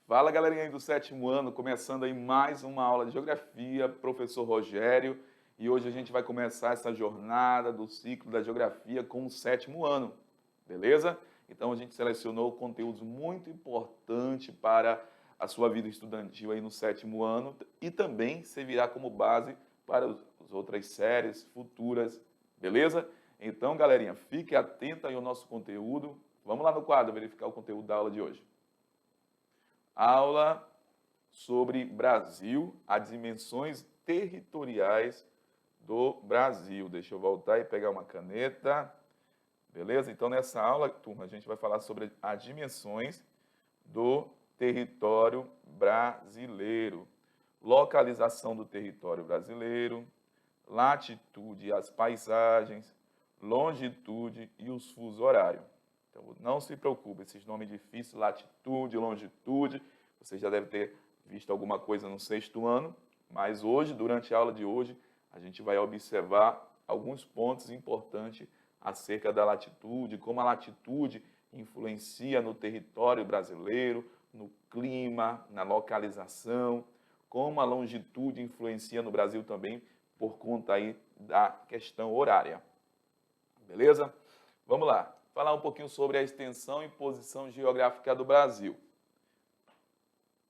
Fala, galerinha aí do 7º ano, começando aí mais uma aula de Geografia, professor Rogério, e hoje a gente vai começar essa jornada do ciclo da Geografia com o 7º ano, beleza? Então a gente selecionou conteúdos muito importantes para a sua vida estudantil aí no 7º ano e também servirá como base para as outras séries futuras, beleza? Então, galerinha, fique atento aí ao nosso conteúdo. Vamos lá no quadro verificar o conteúdo da aula de hoje. Aula sobre Brasil, as dimensões territoriais do Brasil. Deixa eu voltar e pegar uma caneta. Beleza? Então, nessa aula, turma, a gente vai falar sobre as dimensões do território brasileiro. Localização do território brasileiro, latitude e as paisagens, longitude e os fusos horários. Então, não se preocupe, esses nomes difíceis, latitude, longitude, você já deve ter visto alguma coisa no 6º ano, mas hoje, durante a aula de hoje, a gente vai observar alguns pontos importantes acerca da latitude, como a latitude influencia no território brasileiro, no clima, na localização, como a longitude influencia no Brasil também por conta aí da questão horária. Beleza? Vamos lá. Falar um pouquinho sobre a extensão e posição geográfica do Brasil.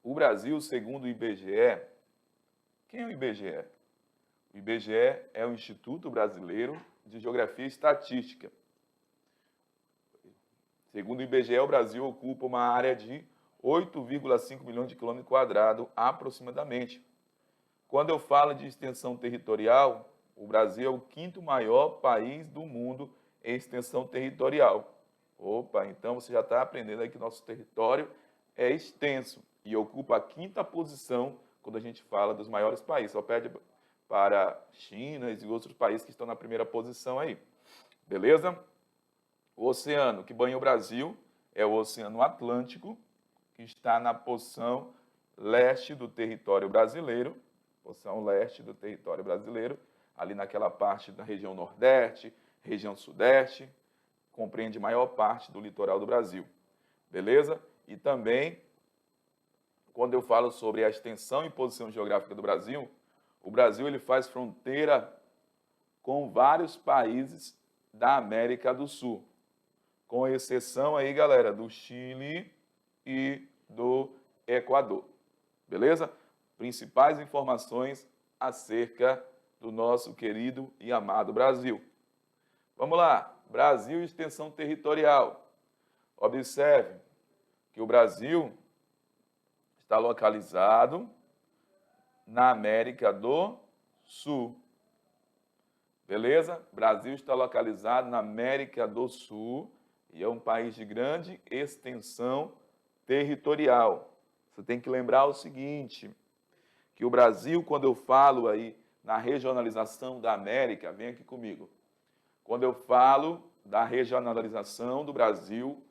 O Brasil, segundo o IBGE, quem é o IBGE? O IBGE é o Instituto Brasileiro de Geografia e Estatística. Segundo o IBGE, o Brasil ocupa uma área de 8,5 milhões de quilômetros quadrados, aproximadamente. Quando eu falo de extensão territorial, o Brasil é o 5º maior país do mundo em extensão territorial. Opa, então você já está aprendendo aí que nosso território é extenso e ocupa a 5ª posição quando a gente fala dos maiores países. Só perde para China e outros países que estão na primeira posição aí. Beleza? O oceano que banha o Brasil é o Oceano Atlântico, que está na porção leste do território brasileiro, porção leste do território brasileiro, ali naquela parte da região Nordeste, região Sudeste, compreende maior parte do litoral do Brasil, beleza? E também, quando eu falo sobre a extensão e posição geográfica do Brasil, o Brasil ele faz fronteira com vários países da América do Sul, com exceção aí, galera, do Chile e do Equador, beleza? Principais informações acerca do nosso querido e amado Brasil. Vamos lá, Brasil e extensão territorial. Observe que o Brasil está localizado na América do Sul. Beleza? Brasil está localizado na América do Sul e é um país de grande extensão territorial. Você tem que lembrar o seguinte, que o Brasil, quando eu falo aí na regionalização da América, vem aqui comigo. Quando eu falo da regionalização do Brasil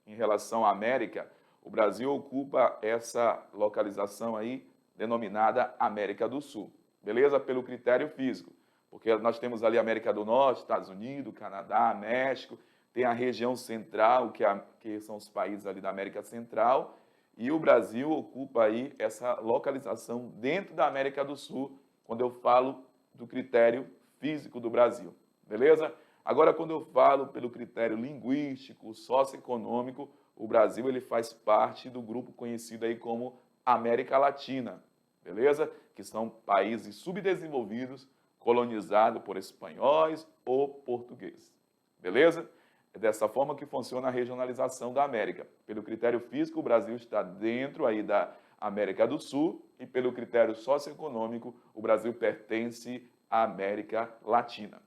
em relação à América, o Brasil ocupa essa localização aí denominada América do Sul, beleza? Pelo critério físico, porque nós temos ali América do Norte, Estados Unidos, Canadá, México, tem a região central, que são os países ali da América Central, e o Brasil ocupa aí essa localização dentro da América do Sul, quando eu falo do critério físico do Brasil, beleza? Agora, quando eu falo pelo critério linguístico, socioeconômico, o Brasil ele faz parte do grupo conhecido aí como América Latina, beleza? Que são países subdesenvolvidos, colonizados por espanhóis ou portugueses, beleza? É dessa forma que funciona a regionalização da América. Pelo critério físico, o Brasil está dentro aí da América do Sul e pelo critério socioeconômico, o Brasil pertence à América Latina.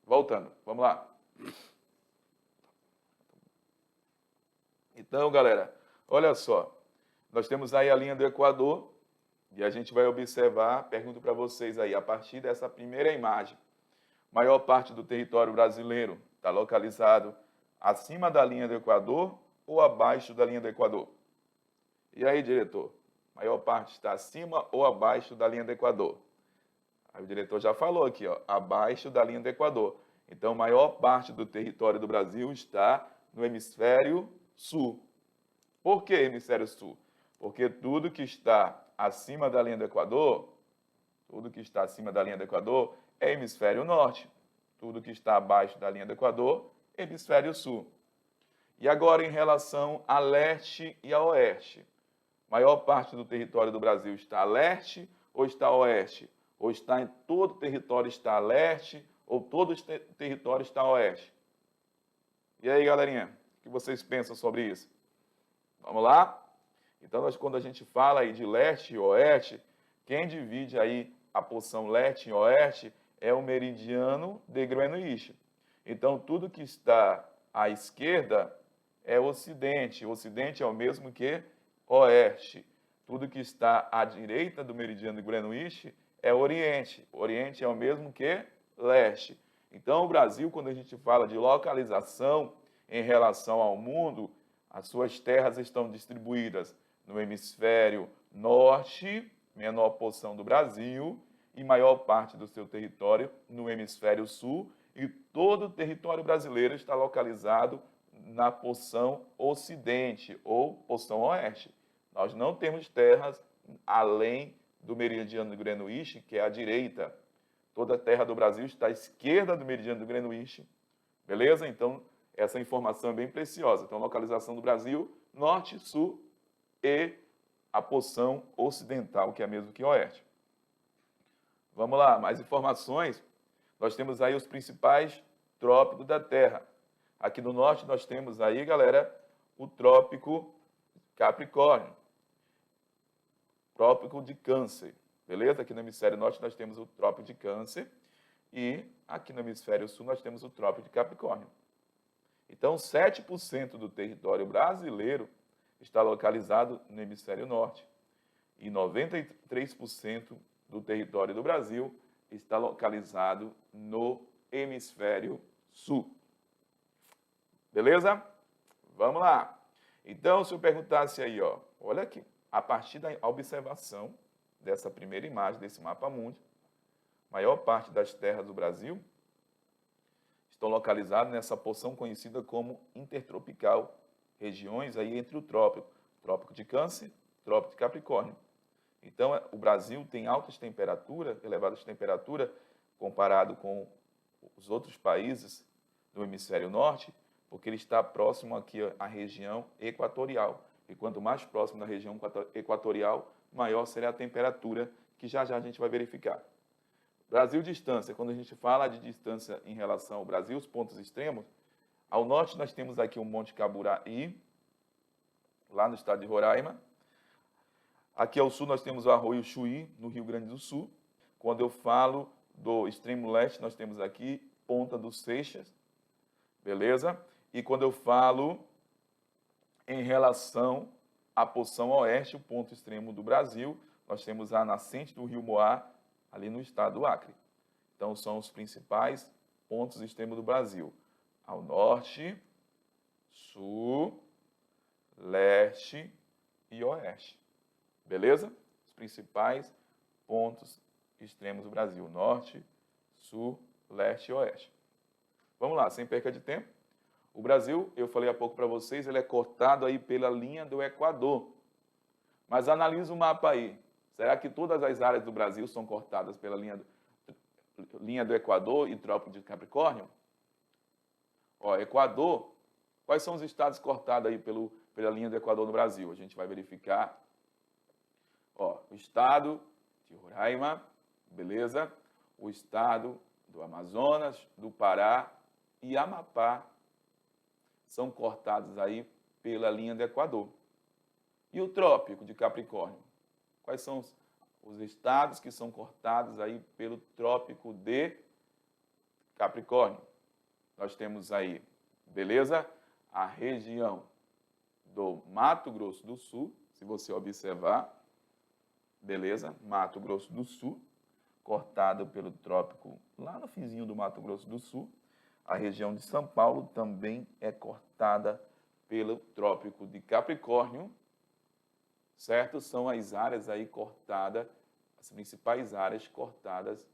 Voltando, vamos lá. Então, galera, olha só. Nós temos aí a linha do Equador e a gente vai observar, pergunto para vocês aí, a partir dessa primeira imagem, maior parte do território brasileiro está localizado acima da linha do Equador ou abaixo da linha do Equador? E aí, diretor? A maior parte está acima ou abaixo da linha do Equador? Aí o diretor já falou aqui, ó, abaixo da linha do Equador. Então, a maior parte do território do Brasil está no hemisfério sul. Por que hemisfério sul? Porque tudo que está acima da linha do Equador, tudo que está acima da linha do Equador é hemisfério norte. Tudo que está abaixo da linha do Equador, hemisfério sul. E agora, em relação a leste e a oeste. Maior parte do território do Brasil está a leste ou está a oeste? Ou está em todo o território está a leste ou todo o território está a oeste? E aí, galerinha, o que vocês pensam sobre isso? Vamos lá? Então, quando a gente fala aí de leste e oeste, quem divide aí a porção leste e oeste é o meridiano de Greenwich. Então, tudo que está à esquerda é ocidente. O ocidente é o mesmo que oeste. Tudo que está à direita do meridiano de Greenwich é oriente. Oriente é o mesmo que leste. Então, o Brasil, quando a gente fala de localização em relação ao mundo, as suas terras estão distribuídas no hemisfério norte, menor porção do Brasil, e maior parte do seu território no hemisfério sul, e todo o território brasileiro está localizado na porção ocidente ou porção oeste. Nós não temos terras além do meridiano de Greenwich, que é à direita. Toda a terra do Brasil está à esquerda do meridiano de Greenwich. Beleza? Então, essa informação é bem preciosa. Então, localização do Brasil, norte, sul e a porção ocidental, que é a mesma que oeste. Vamos lá, mais informações. Nós temos aí os principais trópicos da Terra. Aqui no norte nós temos aí, galera, o trópico Capricórnio, trópico de Câncer, beleza? Aqui no hemisfério norte nós temos o trópico de Câncer e aqui no hemisfério sul nós temos o trópico de Capricórnio. Então, 7% do território brasileiro está localizado no hemisfério norte e 93% do território do Brasil está localizado no hemisfério sul. Beleza? Vamos lá. Então, se eu perguntasse aí, ó, olha aqui, a partir da observação dessa primeira imagem, desse mapa mundi, a maior parte das terras do Brasil estão localizadas nessa porção conhecida como intertropical, regiões aí entre o trópico de Câncer, trópico de Capricórnio. Então, o Brasil tem altas temperaturas, elevadas temperaturas, comparado com os outros países do hemisfério norte, porque ele está próximo aqui à região equatorial. E quanto mais próximo da região equatorial, maior será a temperatura, que já já a gente vai verificar. Brasil distância, quando a gente fala de distância em relação ao Brasil, os pontos extremos, ao norte nós temos aqui o Monte Caburaí, lá no estado de Roraima. Aqui ao sul nós temos o Arroio Chuí, no Rio Grande do Sul. Quando eu falo do extremo leste, nós temos aqui Ponta dos Seixas, beleza? E quando eu falo em relação à porção oeste, o ponto extremo do Brasil, nós temos a nascente do Rio Moá, ali no estado do Acre. Então, são os principais pontos extremos do Brasil. Ao norte, sul, leste e oeste. Beleza? Os principais pontos extremos do Brasil. Norte, sul, leste e oeste. Vamos lá, sem perca de tempo. O Brasil, eu falei há pouco para vocês, ele é cortado aí pela linha do Equador. Mas analisa o mapa aí. Será que todas as áreas do Brasil são cortadas pela linha do Equador e trópico de Capricórnio? Ó, Equador, quais são os estados cortados aí pela linha do Equador no Brasil? A gente vai verificar. Ó, o estado de Roraima, beleza? O estado do Amazonas, do Pará e Amapá são cortados aí pela linha do Equador. E o trópico de Capricórnio? Quais são os estados que são cortados aí pelo trópico de Capricórnio? Nós temos aí, beleza? A região do Mato Grosso do Sul, se você observar, beleza? Mato Grosso do Sul, cortada pelo trópico lá no finzinho do Mato Grosso do Sul. A região de São Paulo também é cortada pelo trópico de Capricórnio. certo? São as áreas aí cortadas, as principais áreas cortadas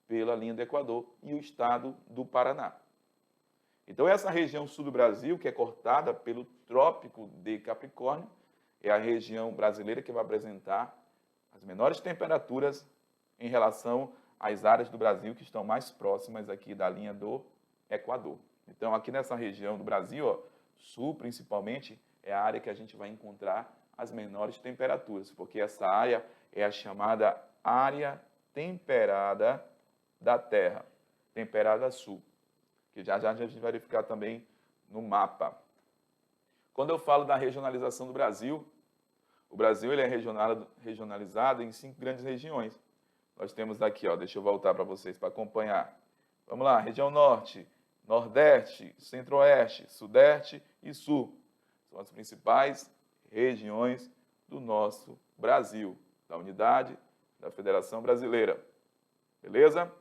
pela linha do Equador e o estado do Paraná. Então, essa região sul do Brasil, que é cortada pelo Trópico de Capricórnio, é a região brasileira que vai apresentar as menores temperaturas em relação às áreas do Brasil que estão mais próximas aqui da linha do Equador. Então, aqui nessa região do Brasil, ó, sul principalmente, é a área que a gente vai encontrar as menores temperaturas, porque essa área é a chamada área temperada da Terra, temperada sul, que já a gente vai verificar também no mapa. Quando eu falo da regionalização do Brasil, o Brasil ele é regionalizado em 5 grandes regiões. Nós temos aqui, ó, deixa eu voltar para vocês para acompanhar. Vamos lá, região norte, nordeste, centro-oeste, sudeste e sul. São as principais regiões do nosso Brasil, da unidade da Federação Brasileira. Beleza?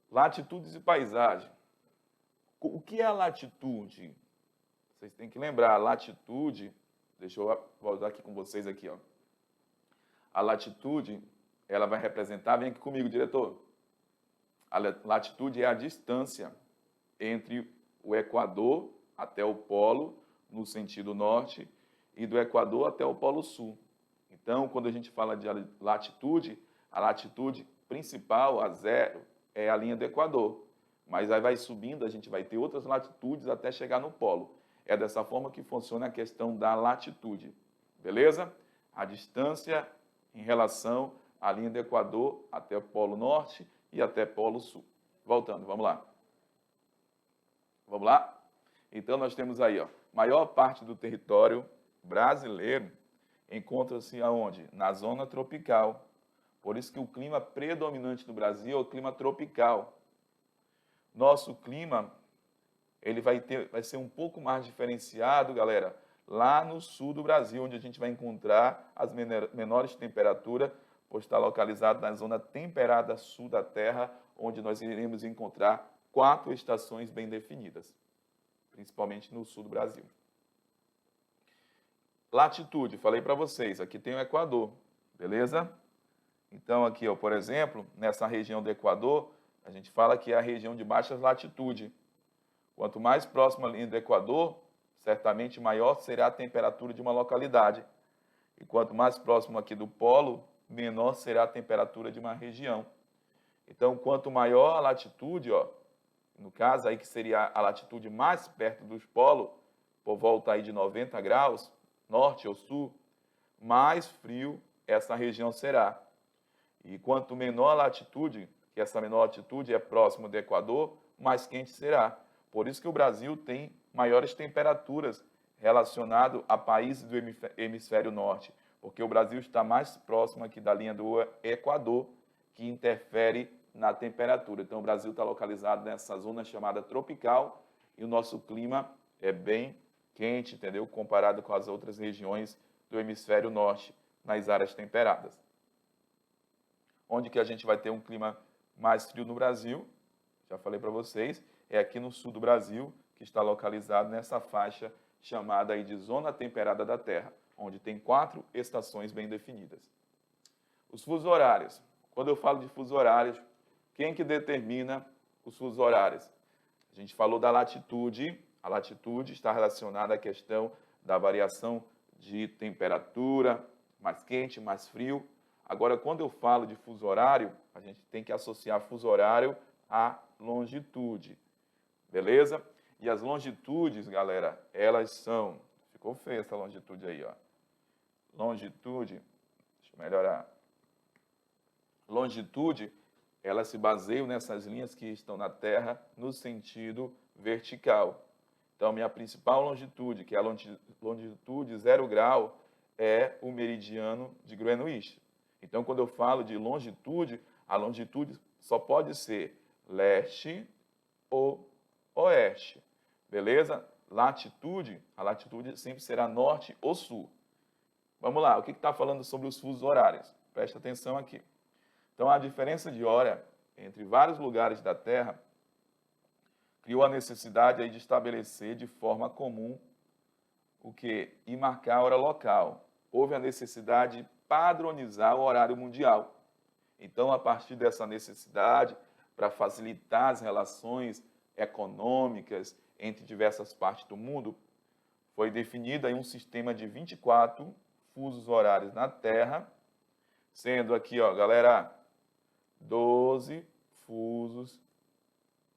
Latitudes e paisagem. O que é a latitude? Vocês têm que lembrar, a latitude, deixa eu voltar aqui com vocês aqui, ó. A latitude, ela vai representar, vem aqui comigo, diretor. A latitude é a distância entre o Equador até o polo, no sentido norte, e do Equador até o polo sul. Então, quando a gente fala de latitude, a latitude principal, a zero, é a linha do Equador. Mas aí vai subindo, a gente vai ter outras latitudes até chegar no polo. É dessa forma que funciona a questão da latitude. Beleza? A distância em relação à linha do Equador até o polo norte e até o polo sul. Voltando, vamos lá. Vamos lá? Então, nós temos aí, ó, maior parte do território brasileiro encontra-se aonde? Na zona tropical. Por isso que o clima predominante no Brasil é o clima tropical. Nosso clima, ele vai ser um pouco mais diferenciado, galera, lá no sul do Brasil, onde a gente vai encontrar as menores temperaturas, pois está localizado na zona temperada sul da Terra, onde nós iremos encontrar 4 estações bem definidas, principalmente no sul do Brasil. Latitude, falei para vocês, aqui tem o Equador, beleza? Então, aqui, ó, por exemplo, nessa região do Equador, a gente fala que é a região de baixa latitude. Quanto mais próximo à linha do Equador, certamente maior será a temperatura de uma localidade. E quanto mais próximo aqui do polo, menor será a temperatura de uma região. Então, quanto maior a latitude, ó, no caso aí que seria a latitude mais perto dos polos, por volta aí de 90 graus, norte ou sul, mais frio essa região será. E quanto menor a latitude, que essa menor latitude é próximo do Equador, mais quente será. Por isso que o Brasil tem maiores temperaturas relacionado a países do hemisfério norte, porque o Brasil está mais próximo aqui da linha do Equador, que interfere na temperatura. Então, o Brasil está localizado nessa zona chamada tropical e o nosso clima é bem quente, entendeu? Comparado com as outras regiões do hemisfério norte, nas áreas temperadas. Onde que a gente vai ter um clima mais frio no Brasil, já falei para vocês, é aqui no sul do Brasil, que está localizado nessa faixa chamada aí de zona temperada da Terra, onde tem 4 estações bem definidas. Os fusos horários. Quando eu falo de fusos horários, quem que determina os fusos horários? A gente falou da latitude. A latitude está relacionada à questão da variação de temperatura, mais quente, mais frio. Agora, quando eu falo de fuso horário, a gente tem que associar fuso horário à longitude. Beleza? E as longitudes, galera, elas são... Ficou feia essa longitude aí, ó. Longitude, deixa eu melhorar. Longitude, elas se baseiam nessas linhas que estão na Terra no sentido vertical. Então, minha principal longitude, que é a longitude 0 grau, é o meridiano de Greenwich. Então, quando eu falo de longitude, a longitude só pode ser leste ou oeste. Beleza? Latitude, a latitude sempre será norte ou sul. Vamos lá, o que está falando sobre os fusos horários? Presta atenção aqui. Então, a diferença de hora entre vários lugares da Terra criou a necessidade aí de estabelecer de forma comum o que? E marcar a hora local. houve a necessidade de padronizar o horário mundial. Então, a partir dessa necessidade, para facilitar as relações econômicas entre diversas partes do mundo, foi definido aí um sistema de 24 fusos horários na Terra, sendo aqui, ó, galera, 12 fusos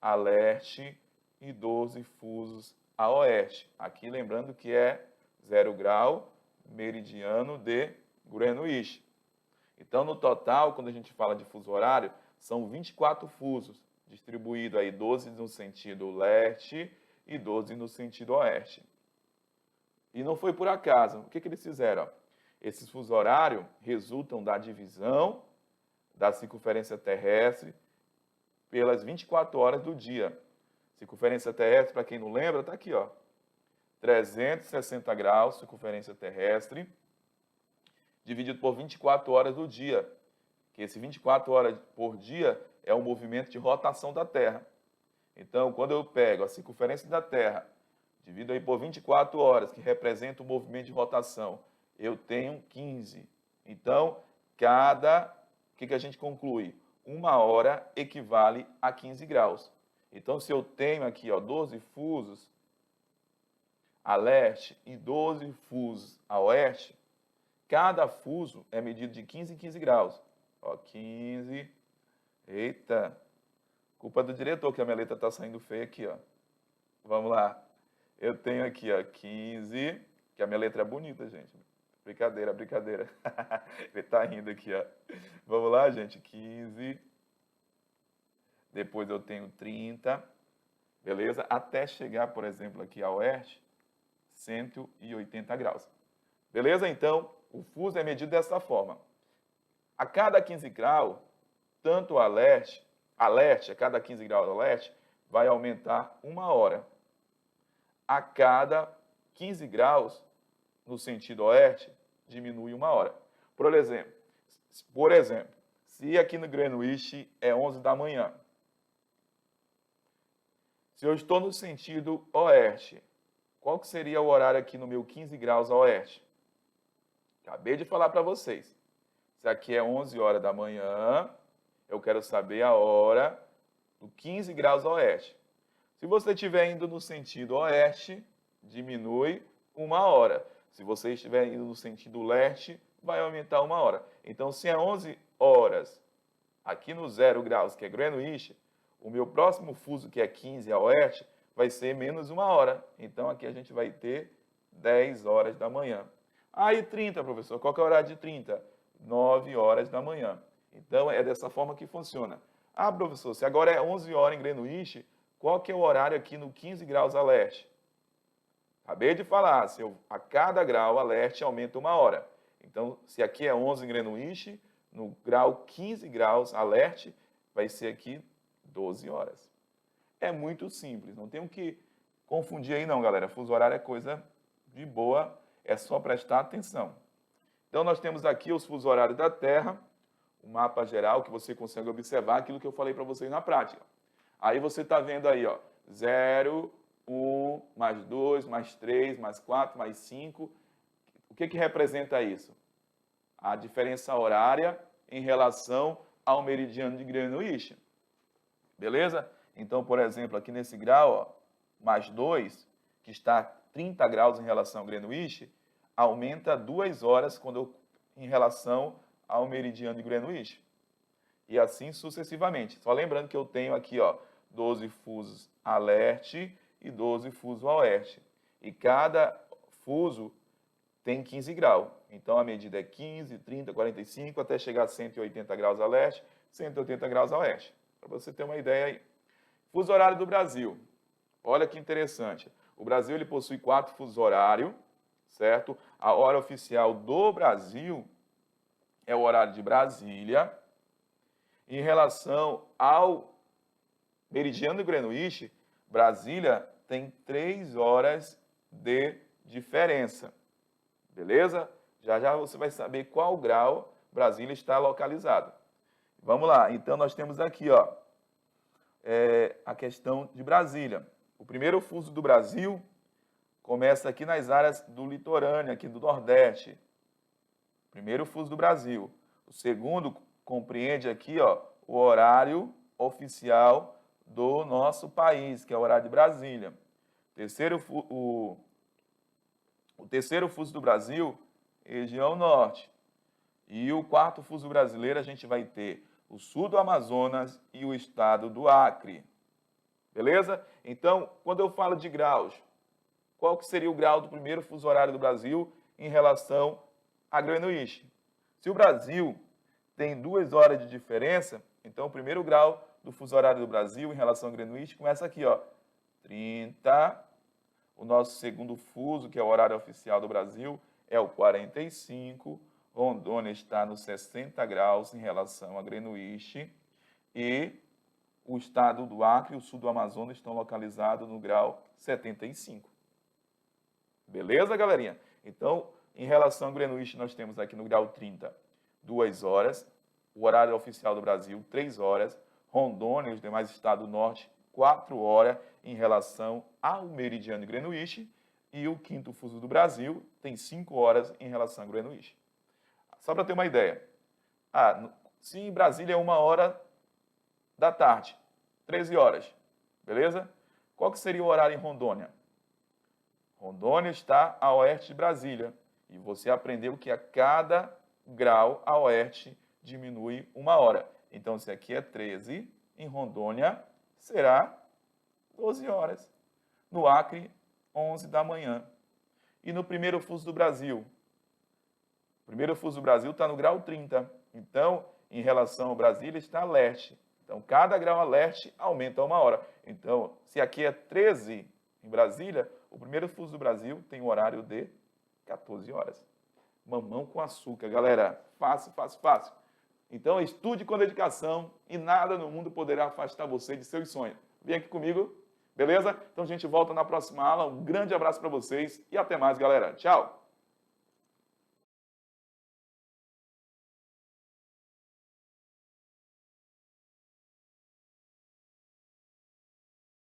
a leste e 12 fusos a oeste. Aqui lembrando que é 0 grau meridiano de Greenwich. Então, no total, quando a gente fala de fuso horário, são 24 fusos, distribuídos aí 12 no sentido leste e 12 no sentido oeste. E não foi por acaso. O que eles fizeram? Esses fusos horários resultam da divisão da circunferência terrestre pelas 24 horas do dia. Circunferência terrestre, para quem não lembra, está aqui, ó. 360 graus, circunferência terrestre, dividido por 24 horas do dia. Que esse 24 horas por dia é o movimento de rotação da Terra. Então, quando eu pego a circunferência da Terra, divido aí por 24 horas, que representa o movimento de rotação, eu tenho 15. Então, o que a gente conclui? 1 hora equivale a 15 graus. Então, se eu tenho aqui, ó, 12 fusos a leste e 12 fusos a oeste, cada fuso é medido de 15 em 15 graus. Ó, 15. Eita. Culpa do diretor, que a minha letra está saindo feia aqui, ó. Vamos lá. Eu tenho aqui, ó, 15, que a minha letra é bonita, gente. Brincadeira, brincadeira. Ele está rindo aqui, ó. Vamos lá, gente. 15. Depois eu tenho 30. Beleza? Até chegar, por exemplo, aqui a oeste, 180 graus. Beleza? Então, o fuso é medido dessa forma. A cada 15 graus, tanto a leste, a cada 15 graus a leste, vai aumentar 1 hora. A cada 15 graus, no sentido oeste, diminui 1 hora. Por exemplo, se aqui no Greenwich é 11 da manhã, se eu estou no sentido oeste, qual que seria o horário aqui no meu 15 graus a oeste? Acabei de falar para vocês. Se aqui é 11 horas da manhã, eu quero saber a hora do 15 graus a oeste. Se você estiver indo no sentido oeste, diminui 1 hora. Se você estiver indo no sentido leste, vai aumentar 1 hora. Então, se é 11 horas aqui no 0 graus, que é Greenwich, o meu próximo fuso, que é 15 a oeste, vai ser menos 1 hora. Então, aqui a gente vai ter 10 horas da manhã. Aí, 30, professor. Qual que é o horário de 30? 9 horas da manhã. Então, é dessa forma que funciona. Ah, professor, se agora é 11 horas em Greenwich, qual que é o horário aqui no 15 graus a leste? Acabei de falar, a cada grau a leste aumenta 1 hora. Então, se aqui é 11 em Greenwich, no grau 15 graus a leste, vai ser aqui 12 horas. É muito simples, não tem o que confundir aí não, galera. Fuso horário é coisa de boa, é só prestar atenção. Então, nós temos aqui os fusos horários da Terra, o mapa geral que você consegue observar aquilo que eu falei para vocês na prática. Aí você está vendo aí, ó, 0, 1, mais 2, mais 3, mais 4, mais 5. O que representa isso? A diferença horária em relação ao meridiano de Greenwich. Beleza? Então, por exemplo, aqui nesse grau, ó, mais 2, que está 30 graus em relação ao Greenwich, aumenta 2 horas em relação ao meridiano de Greenwich. E assim sucessivamente. Só lembrando que eu tenho aqui, ó, 12 fusos a leste e 12 fusos a oeste. E cada fuso tem 15 graus. Então, a medida é 15, 30, 45, até chegar a 180 graus a leste, 180 graus a oeste. Para você ter uma ideia aí. Fuso horário do Brasil. Olha que interessante. O Brasil ele possui 4 fusos horários, certo? A hora oficial do Brasil é o horário de Brasília. Em relação ao meridiano de Greenwich, Brasília tem 3 horas de diferença. Beleza? Já já você vai saber qual grau Brasília está localizado. Vamos lá. Então, nós temos aqui, ó, a questão de Brasília. O primeiro fuso do Brasil começa aqui nas áreas do litorâneo, aqui do Nordeste. Primeiro fuso do Brasil. O segundo compreende aqui, ó, o horário oficial do nosso país, que é o horário de Brasília. O terceiro fuso do Brasil, região norte. E o quarto fuso brasileiro, a gente vai ter o sul do Amazonas e o estado do Acre. Beleza? Então, quando eu falo de graus, qual que seria o grau do primeiro fuso horário do Brasil em relação a Greenwich? Se o Brasil tem 2 horas de diferença, então o primeiro grau do fuso horário do Brasil em relação a Greenwich começa aqui, ó, 30. O nosso segundo fuso, que é o horário oficial do Brasil, é o 45. Rondônia está nos 60 graus em relação a Greenwich. E o estado do Acre e o sul do Amazonas estão localizados no grau 75. Beleza, galerinha? Então, em relação a Greenwich, nós temos aqui no grau 30, 2 horas. O horário oficial do Brasil, 3 horas. Rondônia e os demais estados do norte, 4 horas em relação ao meridiano de Greenwich. E o quinto fuso do Brasil tem 5 horas em relação a Greenwich. Só para ter uma ideia. Se em Brasília é 1 hora da tarde, 13 horas, beleza? Qual que seria o horário em Rondônia? Rondônia está a oeste de Brasília. E você aprendeu que a cada grau a oeste diminui 1 hora. Então, se aqui é 13, em Rondônia será 12 horas. No Acre, 11 da manhã. E no primeiro fuso do Brasil? O primeiro fuso do Brasil está no grau 30. Então, em relação ao Brasília, está a leste. Então, cada grau a leste aumenta 1 hora. Então, se aqui é 13 em Brasília, o primeiro fuso do Brasil tem um horário de 14 horas. Mamão com açúcar, galera. Fácil, fácil, fácil. Então, estude com dedicação e nada no mundo poderá afastar você de seus sonhos. Vem aqui comigo, beleza? Então, a gente volta na próxima aula. Um grande abraço para vocês e até mais, galera. Tchau!